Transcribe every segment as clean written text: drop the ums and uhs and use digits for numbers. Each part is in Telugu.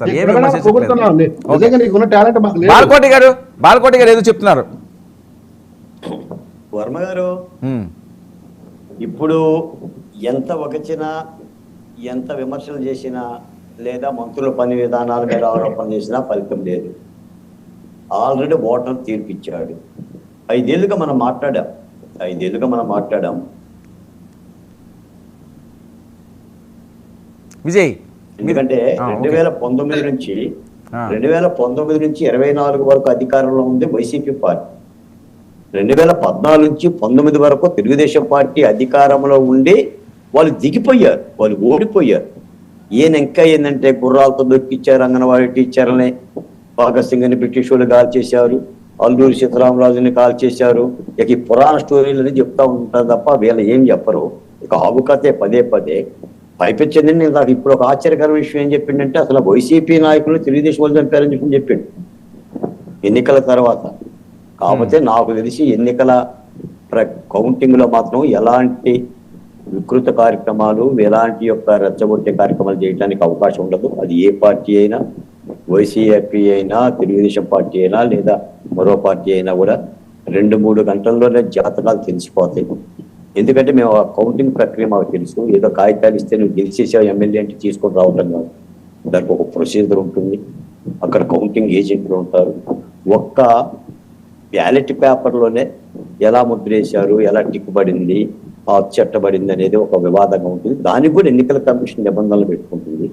విమర్శిస్తారు, ఏం విమర్శించట్లేదు. బాలకోటి గారు ఏదో చెప్తున్నారు. వర్మ గారు, ఇప్పుడు ఎంత ఒకచినా ఎంత విమర్శలు చేసినా లేదా మంత్రుల పని విధానాల మీద ఆరోపణ చేసినా ఫలితం లేదు. Already voter తీర్పిచ్చాడు. 5 ఏళ్ళుగా మనం మాట్లాడాం. విజయ్, ఎందుకంటే 2019 నుంచి 24 వరకు అధికారంలో ఉంది వైసీపీ పార్టీ. 2014 నుంచి 19 వరకు తెలుగుదేశం పార్టీ అధికారంలో ఉండి వాళ్ళు దిగిపోయారు, వాళ్ళు ఓడిపోయారు. ఇంకా ఏంటంటే గుర్రాలతో దొక్కిచ్చారు, అంగన్వాడీ టీచర్లని, భగత్ సింగ్ అని బ్రిటిష్ వాళ్ళు కాల్ చేశారు, అల్లూరి సీతారామరాజుని కాల్ చేశారు. ఇక ఈ పురాణ స్టోరీలని చెప్తా ఉంటారు తప్ప వీళ్ళు ఏం చెప్పరు. ఇక ఆవుకతే పదే పైపెచ్చింది. నేను నాకు ఇప్పుడు ఒక ఆశ్చర్యకరమైన విషయం ఏం చెప్పిండంటే, అసలు వైసీపీ నాయకులు తెలుగుదేశం వాళ్ళు చంపారని చెప్పిండు ఎన్నికల తర్వాత. కాకపోతే నాకు తెలిసి ఎన్నికల కౌంటింగ్ లో మాత్రం ఎలాంటి వికృత కార్యక్రమాలు, ఎలాంటి రెచ్చగొట్టే కార్యక్రమాలు చేయడానికి అవకాశం ఉండదు. అది ఏ పార్టీ అయినా, వైసీపీ అయినా, తెలుగుదేశం పార్టీ అయినా, లేదా మరో పార్టీ అయినా కూడా 2-3 గంటల్లోనే జాతకాలు తెలిసిపోతాయి. ఎందుకంటే మేము ఆ కౌంటింగ్ ప్రక్రియ మాకు తెలుసు. ఏదో కాగితాలు ఇస్తే నువ్వు గెలిచేసావు ఎమ్మెల్యే అంటే తీసుకొని రావటం కాదు. దానికి ఒక ప్రొసీజర్ ఉంటుంది. అక్కడ కౌంటింగ్ ఏజెంట్లు ఉంటారు. ఒక్క బ్యాలెట్ పేపర్లోనే ఎలా ముద్రేశారు, ఎలా టిక్కుబడింది, చెట్టబడింది అనేది ఒక వివాదంగా ఉంటుంది. దానికి కూడా ఎన్నికల కమిషన్ నిబంధనలు పెట్టుకుంటుంది.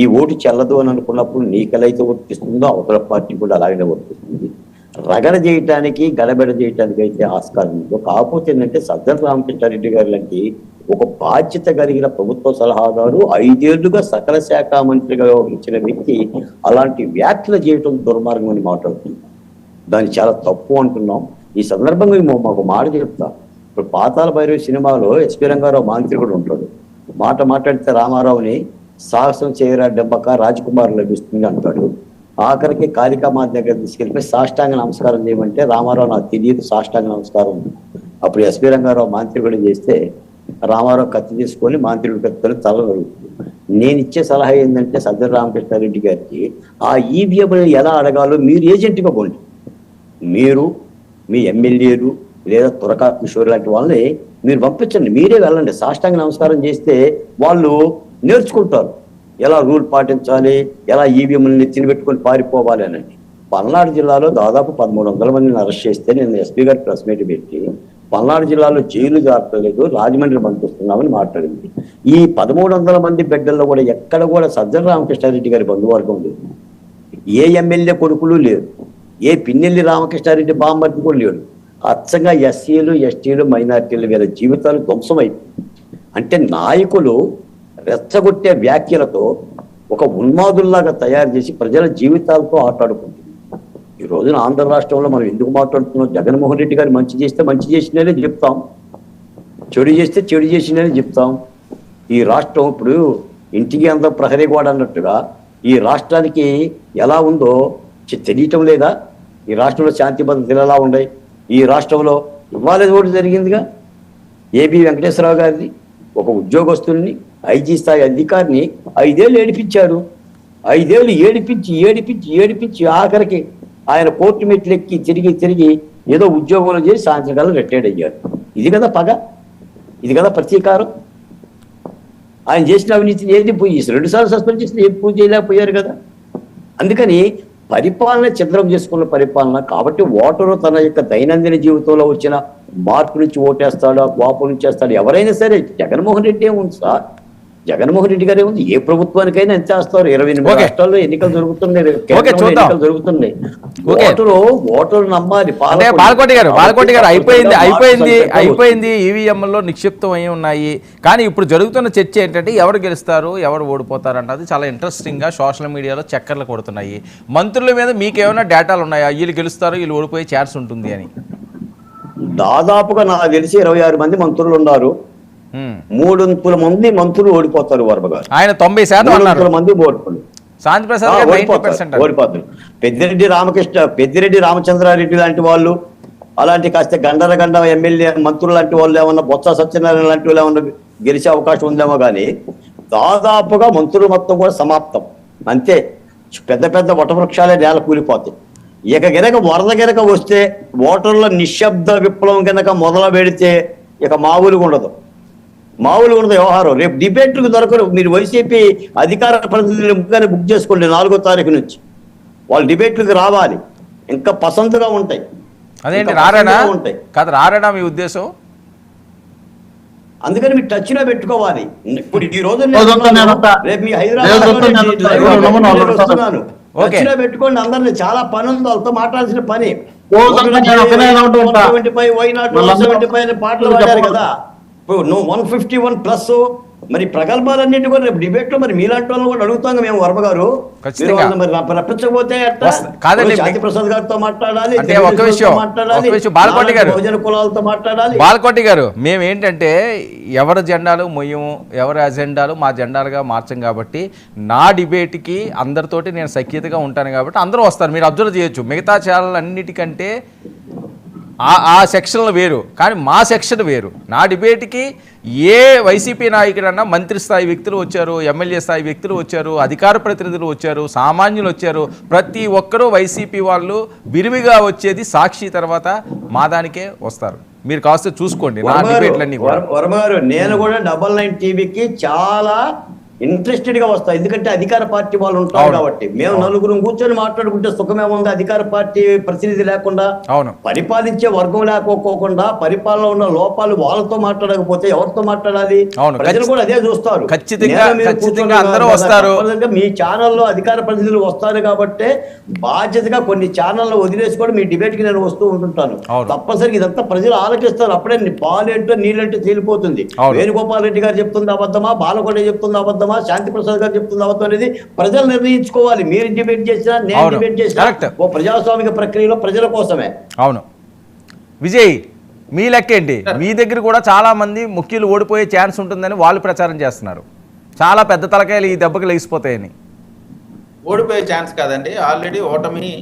ఈ ఓటు చెల్లదు అని అనుకున్నప్పుడు నీకెలైతే వర్తిస్తుందో అవతల పార్టీ కూడా అలాగే వర్తిస్తుంది. రగడ చేయటానికి, గడబెడ చేయటానికి అయితే ఆస్కారం ఉందో. కాకపోతే ఏంటంటే సజ్జల రామకృష్ణారెడ్డి గారు లాంటి ఒక బాధ్యత కలిగిన ప్రభుత్వ సలహాదారు, 5 ఏళ్లుగా సకల శాఖ మంత్రిగా వ్యవహరించిన వ్యక్తి అలాంటి వ్యాఖ్యలు చేయటం దుర్మార్గం అని మాట్లాడుతుంది. దాన్ని చాలా తప్పు అంటున్నాం. ఈ సందర్భంగా మాకు మాట చెప్తా. ఇప్పుడు పాతాళ భైరవి సినిమాలో ఎస్పీ రంగారావు మాంత్రికుడు ఉంటాడు. మాట్లాడితే రామారావుని సాహసం చేయరా డెంబక రాజకుమార్ లభిస్తుంది అంటాడు. ఆఖరికి కాళికామాత దగ్గర తీసుకెళ్ళిపోయి సాష్టాంగ నమస్కారం చేయమంటే రామారావు నాకు తెలియదు సాష్టాంగ నమస్కారం. అప్పుడు ఎస్పీ రంగారావు మాంత్రికుడు చేస్తే రామారావు కత్తి తీసుకొని మాంత్రికుడి కత్తితో తల నరుగుతుంది. నేను ఇచ్చే సలహా ఏంటంటే సజ్జల రామకృష్ణారెడ్డి గారికి ఆ ఈవీఎం ఎలా అడగాలో మీరు ఏజెంట్గా పోండి. మీరు మీ ఎమ్మెల్యేలు లేదా తురకా కిషోర్ లాంటి వాళ్ళని మీరు పంపించండి. మీరే వెళ్ళండి. సాష్టాంగ నమస్కారం చేస్తే వాళ్ళు నేర్చుకుంటారు ఎలా రూల్ పాటించాలి, ఎలా ఈవీఎంని తినిపెట్టుకొని పారిపోవాలి అని. పల్నాడు జిల్లాలో దాదాపు 1300 మందిని అరెస్ట్ చేస్తే నేను ఎస్పీ గారి ప్రెస్ మీట్ పెట్టి పల్నాడు జిల్లాలో జైలు జారలేదు, రాజమండ్రి పంపిస్తున్నామని మాట్లాడింది. ఈ 1300 మంది బిడ్డల్లో కూడా ఎక్కడ కూడా సజ్జల రామకృష్ణారెడ్డి గారి బంధువర్గం లేదు, ఏ ఎమ్మెల్యే కొడుకులు లేరు, ఏ పిన్నెల్లి రామకృష్ణారెడ్డి బామ్మర్ది కూడా లేడు. అచ్చంగా ఎస్సీలు, ఎస్టీలు, మైనార్టీలు వీళ్ళ జీవితాలు ధ్వంసమైపోయి. అంటే నాయకులు రెచ్చగొట్టే వ్యాఖ్యలతో ఒక ఉన్మాదుల్లాగా తయారు చేసి ప్రజల జీవితాలతో ఆటాడుకుంటుంది. ఈ రోజున ఆంధ్ర రాష్ట్రంలో మనం ఎందుకు మాట్లాడుతున్నాం? జగన్మోహన్ రెడ్డి గారు మంచి చేస్తే మంచి చేసిననే చెప్తాం, చెడు చేస్తే చెడు చేసిననే చెప్తాం. ఈ రాష్ట్రం ఇప్పుడు ఇంటికి అంత ప్రహరీ గోడ అన్నట్టుగా ఈ రాష్ట్రానికి ఎలా ఉందో తెలియటం లేదా? ఈ రాష్ట్రంలో శాంతి భద్రతలు ఎలా ఉన్నాయి? ఈ రాష్ట్రంలో ఇవాళ ఓటు జరిగిందిగా. ఏబి వెంకటేశ్వరరావు గారిని, ఒక ఉద్యోగస్తుల్ని, ఐజీ స్థాయి అధికారిని 5 ఏళ్ళు ఏడిపించారు. 5 ఏళ్ళు ఏడిపించి ఆఖరికి ఆయన కోర్టు మెట్లు ఎక్కి తిరిగి ఏదో ఉద్యోగంలో చేసి సాయంత్రకాలం రిటైర్డ్ అయ్యారు. ఇది కదా పగ, ఇది కదా ప్రతీకారం. ఆయన చేసిన అవినీతిని ఏది పోయి 2 సార్లు సస్పెండ్ చేసిన ఏం పూజ చేయలేకపోయారు కదా. అందుకని పరిపాలన చంద్రం చేసుకున్న పరిపాలన కాబట్టి ఓటరు తన యొక్క దైనందిన జీవితంలో వచ్చిన మార్పు నుంచి ఓటేస్తాడు, కోపం నుంచి వేస్తాడు. ఎవరైనా సరే జగన్మోహన్ రెడ్డి ఏముంది సార్, జగన్మోహన్ రెడ్డి గారు ఏముంది, ఏ ప్రభుత్వానికైనా ఎంత చేస్తారు. 28 రాష్ట్రాల్లో ఎన్నికలు జరుగుతున్నాయి, ఎన్నికలు జరుగుతున్నాయి. ఓటరు నమ్మాలి. బాలకోటి గారు అయిపోయింది. ఈవీఎంలో నిక్షిప్తం అయి ఉన్నాయి. కానీ ఇప్పుడు జరుగుతున్న చర్చ ఏంటంటే ఎవరు గెలుస్తారు, ఎవరు ఓడిపోతారు అన్నది చాలా ఇంట్రెస్టింగ్ గా సోషల్ మీడియాలో చక్కర్లు కొడుతున్నాయి. మంత్రుల మీద మీకేమైనా డేటాలు ఉన్నాయా? వీళ్ళు గెలుస్తారు, వీళ్ళు ఓడిపోయే ఛాన్స్ ఉంటుంది అని? దాదాపుగా నాకు తెలిసి 26 మంది మంత్రులు ఉన్నారు. 300 మంది మంత్రులు ఓడిపోతారు. వర్మ గారు ఆయన 90% మంది ఓడిపోతారు. పెద్దిరెడ్డి రామచంద్రారెడ్డి లాంటి వాళ్ళు, అలాంటి కాస్త గండ ఎమ్మెల్యే మంత్రులు లాంటి వాళ్ళు ఏమన్నా, బొత్స సత్యనారాయణ లాంటి వాళ్ళు ఏమన్నా గెలిచే అవకాశం ఉందేమో కానీ దాదాపుగా మంత్రులు మొత్తం కూడా సమాప్తం. అంతే. పెద్ద పెద్ద వటవృక్షాలే నేల కూలిపోతాయి. ఇక గినక వరద గినక వస్తే ఓటర్ల నిశ్శబ్ద విప్లవం కిందక మొదలు పెడితే ఇక మామూలుగా ఉండదు వ్యవహారం. రేపు డిబేట్లకు దొరకరు. మీరు వైసీపీ అధికార ప్రతినిధులు బుక్ చేసుకోండి 4వ తారీఖు నుంచి. వాళ్ళు డిబేట్లకు రావాలి, ఇంకా పసందుగా ఉంటాయి. అదేంటి రారేనా? కాదు రారేనా మీ ఉద్దేశం? అందుకని మీరు టచ్ లో పెట్టుకోవాలి. ఇప్పుడు ఈ రోజు రేపు మీ హైదరాబాద్ టచ్ లో పెట్టుకోండి అందరినీ. చాలా పని ఉంది, వాళ్ళతో మాట్లాడాల్సిన పని. పాటలు పాడారు కదా, ఇప్పుడు 151+ మరి ప్రగల్భాలన్నింటి కూడా రేపు డిబేట్ లో మరి మీలాంటి వాళ్ళని కూడా అడుగుతాం మేము. వర్మ గారు మరి రప్పించకపోతే శాంతి ప్రసాద్ గారితో మాట్లాడాలి, బహుజన కులాలతో మాట్లాడాలి. బాలకోటి గారు, మేము ఏంటంటే ఎవరి జెండాలు మొయ్యము, ఎవరి అజెండాలు మా జెండాలుగా మార్చం కాబట్టి నా డిబేట్కి అందరితోటి నేను సఖ్యతగా ఉంటాను కాబట్టి అందరూ వస్తారు. మీరు అబ్జర్వ్ చేయొచ్చు, మిగతా ఛానల్ అన్నిటికంటే ఆ సెక్షన్లు వేరు, కానీ మా సెక్షన్ వేరు. నా డిబేట్కి ఏ వైసీపీ నాయకుడన్నా మంత్రి స్థాయి వ్యక్తులు వచ్చారు, ఎమ్మెల్యే స్థాయి వ్యక్తులు వచ్చారు, అధికార ప్రతినిధులు వచ్చారు, సామాన్యులు వచ్చారు. ప్రతి ఒక్కరూ వైసీపీ వాళ్ళు విరివిగా వచ్చేది సాక్షి తర్వాత మా దానికే వస్తారు. మీరు కాస్త చూసుకోండి నా డిబేట్లన్నీ. వర్మ గారు, నేను కూడా 99 టీవీకి చాలా ఇంట్రెస్టెడ్ గా వస్తాయి, ఎందుకంటే అధికార పార్టీ వాళ్ళు ఉంటారు కాబట్టి. మేము నలుగురు కూర్చొని మాట్లాడుకుంటే సుఖమే ఉంది. అధికార పార్టీ ప్రతినిధి లేకుండా, పరిపాలించే వర్గం లేకపోకుండా, పరిపాలన ఉన్న లోపాలు వాళ్ళతో మాట్లాడకపోతే ఎవరితో మాట్లాడాలి? ప్రజలు కూడా అదే చూస్తారు. మీ ఛానల్లో అధికార ప్రతినిధులు వస్తారు కాబట్టి బాధ్యతగా కొన్ని ఛానల్లో వదిలేసి కూడా మీ డిబేట్ కి నేను వస్తూ ఉంటుంటాను. తప్పనిసరిగా ఇదంతా ప్రజలు ఆలోచిస్తారు. అప్పుడే పాలేంటో నీళ్ళంటో తేలిపోతుంది. వేణుగోపాల్ రెడ్డి గారు చెప్తుంది అబద్ధమా, బాలకోట చెప్తుంది అబద్ధమా, శాంతి ప్రసాద్ గారు చెప్తుంది అబద్ధం అనేది ప్రజలు నిర్ణయించుకోవాలి. మీరు డిబేట్ చేసినా నేను డిబేట్ చేసినా ఓ ప్రజాస్వామిక ప్రక్రియలో ప్రజల కోసమే. అవును విజయ్, మీ లెక్క ఏంటి? మీ దగ్గర కూడా చాలా మంది ముఖ్యులు ఓడిపోయే ఛాన్స్ ఉంటుందని వాళ్ళు ప్రచారం చేస్తున్నారు. చాలా పెద్ద తలకాయలు ఈ దెబ్బకి లేచిపోతాయని. ఓడిపోయే ఛాన్స్ కాదండి, ఆల్రెడీ ఓటమి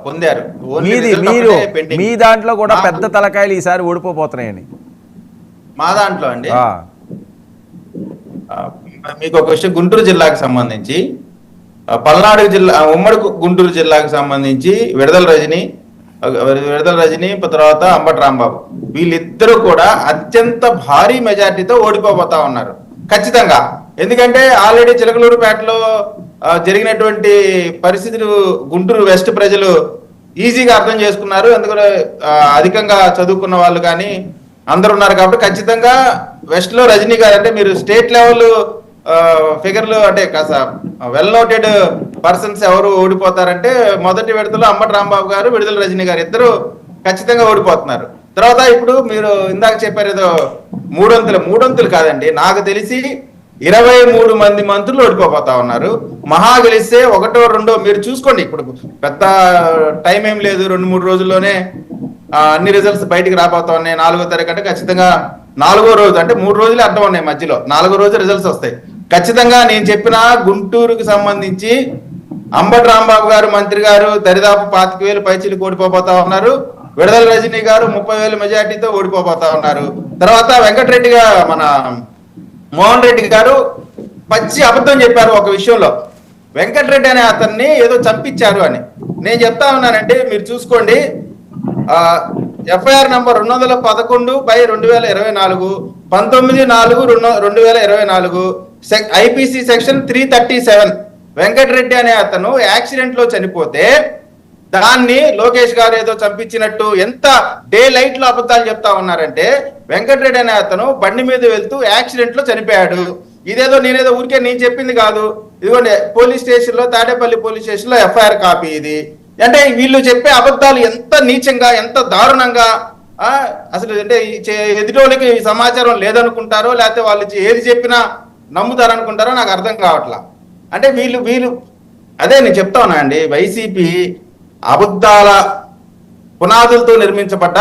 పొందారు. మీరు మీ దాంట్లో కూడా పెద్ద తలకాయలు ఈసారి ఓడిపోతున్నాయని. మా దాంట్లో అండి మీకు ఒక విషయం, గుంటూరు జిల్లాకు సంబంధించి, పల్నాడు జిల్లా, ఉమ్మడి గుంటూరు జిల్లాకు సంబంధించి విడుదల రజని తర్వాత అంబటి రాంబాబు, వీళ్ళిద్దరూ కూడా అత్యంత భారీ మెజార్టీతో ఓడిపోతా ఉన్నారు ఖచ్చితంగా. ఎందుకంటే ఆల్రెడీ చిలకలూరుపేటలో జరిగినటువంటి పరిస్థితులు గుంటూరు వెస్ట్ ప్రజలు ఈజీగా అర్థం చేసుకున్నారు. ఎందుకంటే అధికంగా చదువుకున్న వాళ్ళు కానీ అందరు ఉన్నారు కాబట్టి ఖచ్చితంగా వెస్ట్ లో రజనీ గారు, అంటే మీరు స్టేట్ లెవెల్ ఫిగర్లు అంటే కాస్త వెల్ నోటెడ్ పర్సన్స్ ఎవరు ఓడిపోతారంటే మొదటి విడతలో అంబటి రాంబాబు గారు, విడుదల రజనీ గారు ఇద్దరు ఖచ్చితంగా ఓడిపోతున్నారు. తర్వాత ఇప్పుడు మీరు ఇందాక చెప్పారు ఏదో మూడొంతులు కాదండి, నాకు తెలిసి 23 మంది మంత్రులు ఓడిపోతా ఉన్నారు. మహా గెలిస్తే 1, 2 మీరు చూసుకోండి. ఇప్పుడు పెద్ద టైం ఏం లేదు, 2-3 రోజుల్లోనే అన్ని రిజల్ట్స్ బయటికి రాబోతా ఉన్నాయి. 4వ తారీఖు అంటే ఖచ్చితంగా 4వ రోజు, అంటే 3 రోజులే అర్థం ఉన్నాయి మధ్యలో, 4వ రోజు రిజల్ట్స్ వస్తాయి ఖచ్చితంగా. నేను చెప్పిన గుంటూరుకు సంబంధించి అంబటి రాంబాబు గారు మంత్రి గారు దరిదాపు 25,000 పైచీలకు ఓడిపోతా ఉన్నారు. విడుదల రజనీ గారు 30,000 మెజార్టీతో ఓడిపోతా ఉన్నారు. తర్వాత వెంకటరెడ్డి గారు, మన మోహన్ రెడ్డి గారు పచ్చి అబద్ధం చెప్పారు ఒక విషయంలో. వెంకటరెడ్డి అనే అతన్ని ఏదో చంపించారు అని. నేను చెప్తా ఉన్నానంటే మీరు చూసుకోండి, FIR number 211/2024, 19/4/2024, IPC section 337. Venkatareddy అనే అతను యాక్సిడెంట్ లో చనిపోతే దాన్ని లోకేష్ గారు ఏదో చంపించినట్టు ఎంత డే లైట్ లో అబద్ధాలు చెప్తా ఉన్నారంటే, వెంకటరెడ్డి అనే అతను బండి మీద వెళ్తూ యాక్సిడెంట్ లో చనిపోయాడు. ఇదేదో నేనేదో ఊరికే నేను చెప్పింది కాదు. ఇదిగోండి పోలీస్ స్టేషన్ లో, తాడేపల్లి పోలీస్ స్టేషన్ లో ఎఫ్ఐఆర్ కాపీ ఇది. అంటే వీళ్ళు చెప్పే అబద్ధాలు ఎంత నీచంగా, ఎంత దారుణంగా, అసలు అంటే ఎదుటోళ్ళకి సమాచారం లేదనుకుంటారో, లేకపోతే వాళ్ళు ఏది చెప్పినా నమ్ముతారనుకుంటారో నాకు అర్థం కావట్లా. అంటే వీళ్ళు అదే నేను చెప్తా ఉన్నా అండి, వైసీపీ అబద్ధాల పునాదులతో నిర్మించబడ్డ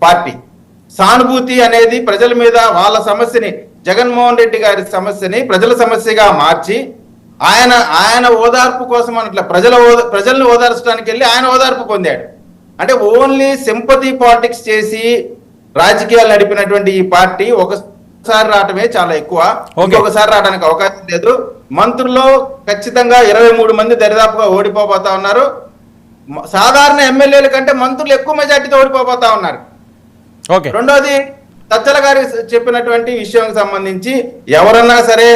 పార్టీ. సానుభూతి అనేది ప్రజల మీద వాళ్ళ సమస్యని, జగన్మోహన్ రెడ్డి గారి సమస్యని ప్రజల సమస్యగా మార్చి ఆయన ఓదార్పు కోసం అట్లా ప్రజల్ని ఓదార్చడానికి వెళ్ళి ఆయన ఓదార్పు పొందాడు. అంటే ఓన్లీ సింపతి పాలిటిక్స్ చేసి రాజకీయాలు నడిపినటువంటి ఈ పార్టీ ఒకసారి రావటమే చాలా ఎక్కువ, ఇంకొకసారి రావడానికి అవకాశం లేదు. మంత్రుల్లో ఖచ్చితంగా 23 మంది దరిదాపుగా ఓడిపోబోతా ఉన్నారు. సాధారణ ఎమ్మెల్యేల కంటే మంత్రులు ఎక్కువ మెజార్టీతో ఓడిపోబోతా ఉన్నారు. ఓకే, రెండోది సజ్జల గారి చెప్పినటువంటి విషయానికి సంబంధించి ఎవరన్నా సరే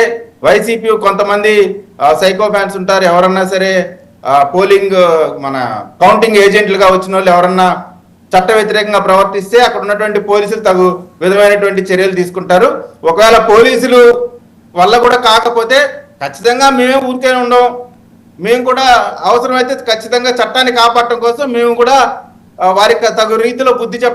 వైసీపీ కొంతమంది సైకో ఫ్యాన్స్ ఉంటారు, ఎవరన్నా సరే పోలింగ్ మన కౌంటింగ్ ఏజెంట్లుగా వచ్చిన వాళ్ళు ఎవరన్నా చట్ట వ్యతిరేకంగా ప్రవర్తిస్తే అక్కడ ఉన్నటువంటి పోలీసులు తగు విధమైనటువంటి చర్యలు తీసుకుంటారు. ఒకవేళ పోలీసులు వల్ల కూడా కాకపోతే ఖచ్చితంగా మేమే ఊరికే ఉండం, మేము కూడా అవసరమైతే ఖచ్చితంగా చట్టాన్ని కాపాడటం కోసం మేము కూడా వారికి తగు రీతిలో బుద్ధి చెప్పడం